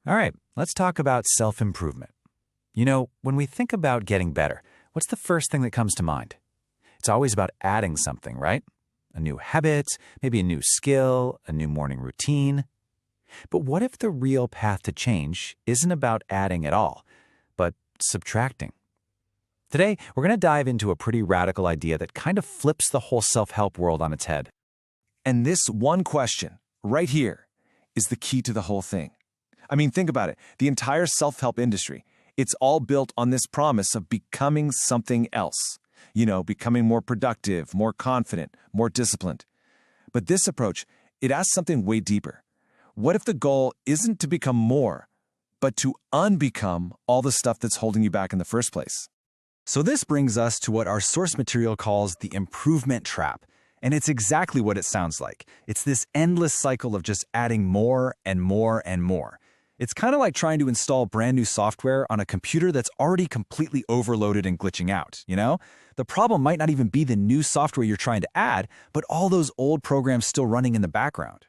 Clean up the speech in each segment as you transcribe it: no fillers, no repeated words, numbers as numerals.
All right, let's talk about self-improvement. You know, when we think about getting better, what's the first thing that comes to mind? It's always about adding something, right? A new habit, maybe a new skill, a new morning routine. But what if the real path to change isn't about adding at all, but subtracting? Today, we're going to dive into a pretty radical idea that kind of flips the whole self-help world on its head. And this one question, right here, is the key to the whole thing. I mean, think about it. The entire self-help industry, it's all built on this promise of becoming something else. You know, becoming more productive, more confident, more disciplined. But this approach, it asks something way deeper. What if the goal isn't to become more, but to unbecome all the stuff that's holding you back in the first place? So this brings us to what our source material calls the improvement trap. And it's exactly what it sounds like. It's this endless cycle of just adding more and more and more. It's kind of like trying to install brand new software on a computer that's already completely overloaded and glitching out, you know? The problem might not even be the new software you're trying to add, but all those old programs still running in the background.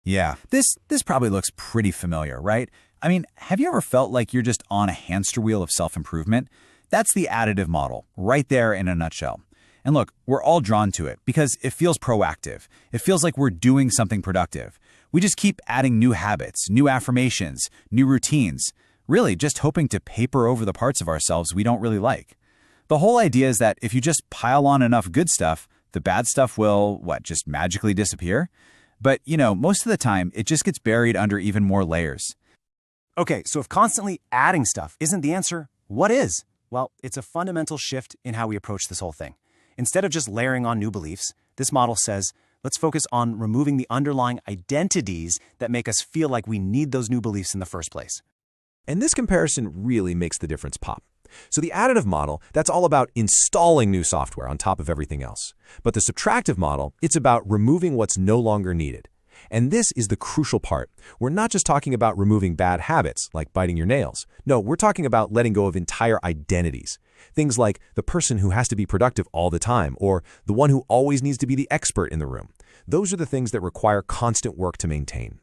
Yeah, this probably looks pretty familiar, right? I mean, have you ever felt like you're just on a hamster wheel of self-improvement? That's the additive model, right there in a nutshell. And look, we're all drawn to it because it feels proactive. It feels like we're doing something productive. We just keep adding new habits, new affirmations, new routines, really just hoping to paper over the parts of ourselves we don't really like. The whole idea is that if you just pile on enough good stuff, the bad stuff will, just magically disappear? But, you know, most of the time, it just gets buried under even more layers. Okay, so if constantly adding stuff isn't the answer, what is? Well, it's a fundamental shift in how we approach this whole thing. Instead of just layering on new beliefs, this model says, let's focus on removing the underlying identities that make us feel like we need those new beliefs in the first place. And this comparison really makes the difference pop. So the additive model, that's all about installing new software on top of everything else. But the subtractive model, it's about removing what's no longer needed. And this is the crucial part. We're not just talking about removing bad habits, like biting your nails. No, we're talking about letting go of entire identities. Things like the person who has to be productive all the time, or the one who always needs to be the expert in the room. Those are the things that require constant work to maintain.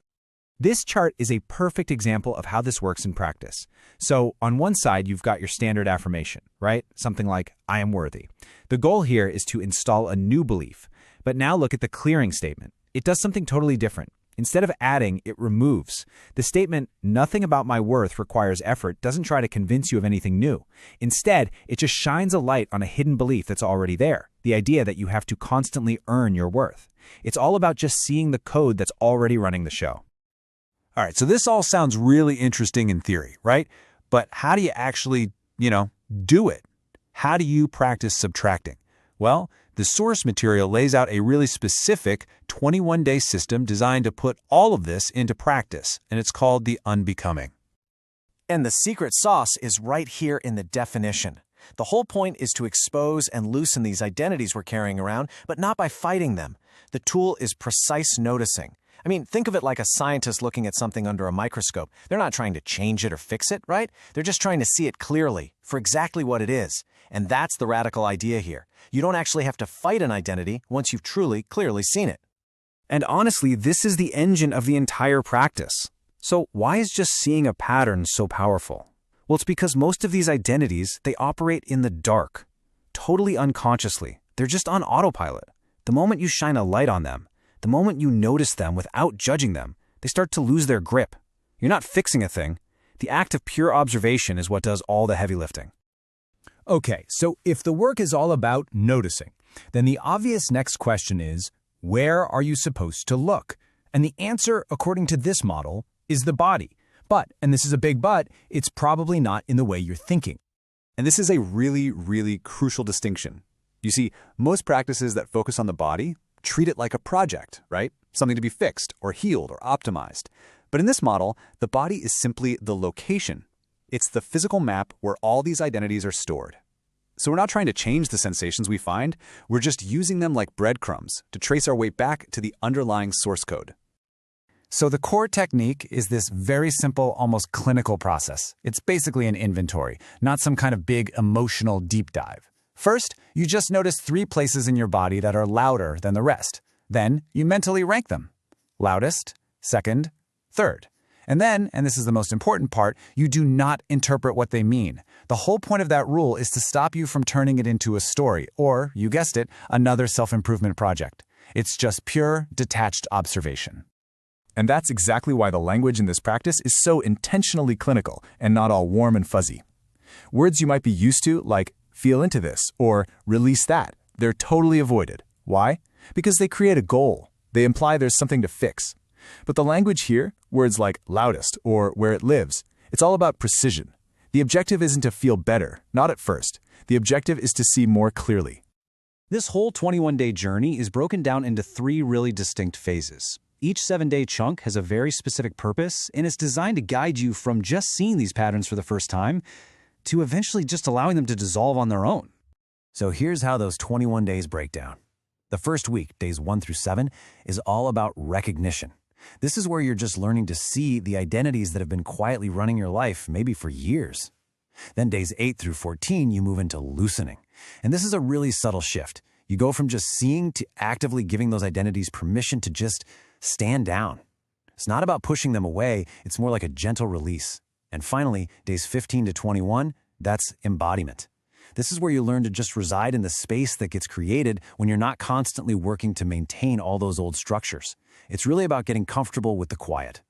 This chart is a perfect example of how this works in practice. So on one side, you've got your standard affirmation, right? Something like, I am worthy. The goal here is to install a new belief. But now look at the clearing statement. It does something totally different. Instead of adding, it removes. The statement, nothing about my worth requires effort, doesn't try to convince you of anything new. Instead, it just shines a light on a hidden belief that's already there, the idea that you have to constantly earn your worth. It's all about just seeing the code that's already running the show. All right, so this all sounds really interesting in theory, right? But how do you actually, do it? How do you practice subtracting? Well, the source material lays out a really specific 21-day system designed to put all of this into practice, and it's called the Unbecoming. And the secret sauce is right here in the definition. The whole point is to expose and loosen these identities we're carrying around, but not by fighting them. The tool is precise noticing. I mean, think of it like a scientist looking at something under a microscope. They're not trying to change it or fix it, right? They're just trying to see it clearly for exactly what it is. And that's the radical idea here. You don't actually have to fight an identity once you've truly, clearly seen it. And honestly, this is the engine of the entire practice. So why is just seeing a pattern so powerful? Well, it's because most of these identities, they operate in the dark, totally unconsciously. They're just on autopilot. The moment you shine a light on them, the moment you notice them without judging them, they start to lose their grip. You're not fixing a thing. The act of pure observation is what does all the heavy lifting. Okay, so if the work is all about noticing, then the obvious next question is, where are you supposed to look? And the answer, according to this model, is the body. But, and this is a big but, it's probably not in the way you're thinking. And this is a really, really crucial distinction. You see, most practices that focus on the body treat it like a project, right? Something to be fixed or healed or optimized. But in this model, the body is simply the location. It's the physical map where all these identities are stored. So we're not trying to change the sensations we find, we're just using them like breadcrumbs to trace our way back to the underlying source code. So the core technique is this very simple, almost clinical process. It's basically an inventory, not some kind of big emotional deep dive. First, you just notice 3 places in your body that are louder than the rest. Then, you mentally rank them. Loudest, second, third. And then, and this is the most important part, you do not interpret what they mean. The whole point of that rule is to stop you from turning it into a story, or, you guessed it, another self-improvement project. It's just pure, detached observation. And that's exactly why the language in this practice is so intentionally clinical and not all warm and fuzzy. Words you might be used to, like feel into this or release that, they're totally avoided. Why? Because they create a goal. They imply there's something to fix. But the language here, words like loudest or where it lives, it's all about precision. The objective isn't to feel better, not at first. The objective is to see more clearly. This whole 21-day journey is broken down into 3 really distinct phases. Each 7-day chunk has a very specific purpose, and it's designed to guide you from just seeing these patterns for the first time to eventually just allowing them to dissolve on their own. So here's how those 21 days break down. The first week, days 1 through 7, is all about recognition. This is where you're just learning to see the identities that have been quietly running your life, maybe for years. Then days 8 through 14, you move into loosening. And this is a really subtle shift. You go from just seeing to actively giving those identities permission to just stand down. It's not about pushing them away, it's more like a gentle release. And finally, days 15 to 21, that's embodiment. This is where you learn to just reside in the space that gets created when you're not constantly working to maintain all those old structures. It's really about getting comfortable with the quiet.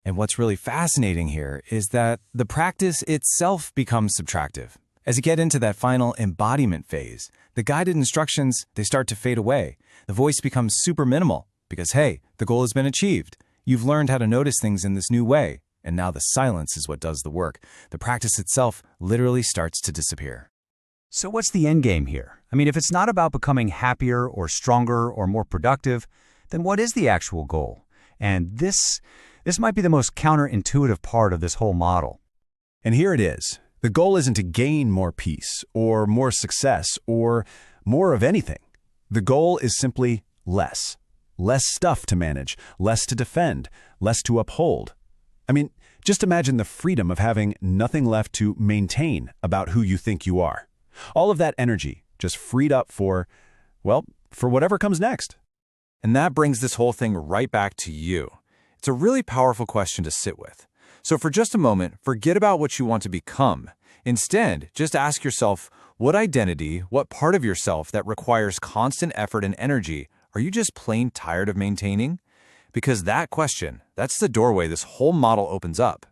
And what's really fascinating here is that the practice itself becomes subtractive. As you get into that final embodiment phase, the guided instructions, they start to fade away. The voice becomes super minimal because, hey, the goal has been achieved. You've learned how to notice things in this new way, and now the silence is what does the work. The practice itself literally starts to disappear. So what's the end game here? I mean, if it's not about becoming happier or stronger or more productive, then what is the actual goal? And this might be the most counterintuitive part of this whole model. And here it is. The goal isn't to gain more peace or more success or more of anything. The goal is simply less. Less stuff to manage, less to defend, less to uphold. I mean, just imagine the freedom of having nothing left to maintain about who you think you are. All of that energy just freed up for whatever comes next. And that brings this whole thing right back to you. It's a really powerful question to sit with. So for just a moment, forget about what you want to become. Instead, just ask yourself, what identity, what part of yourself that requires constant effort and energy are you just plain tired of maintaining? Because that question, that's the doorway this whole model opens up.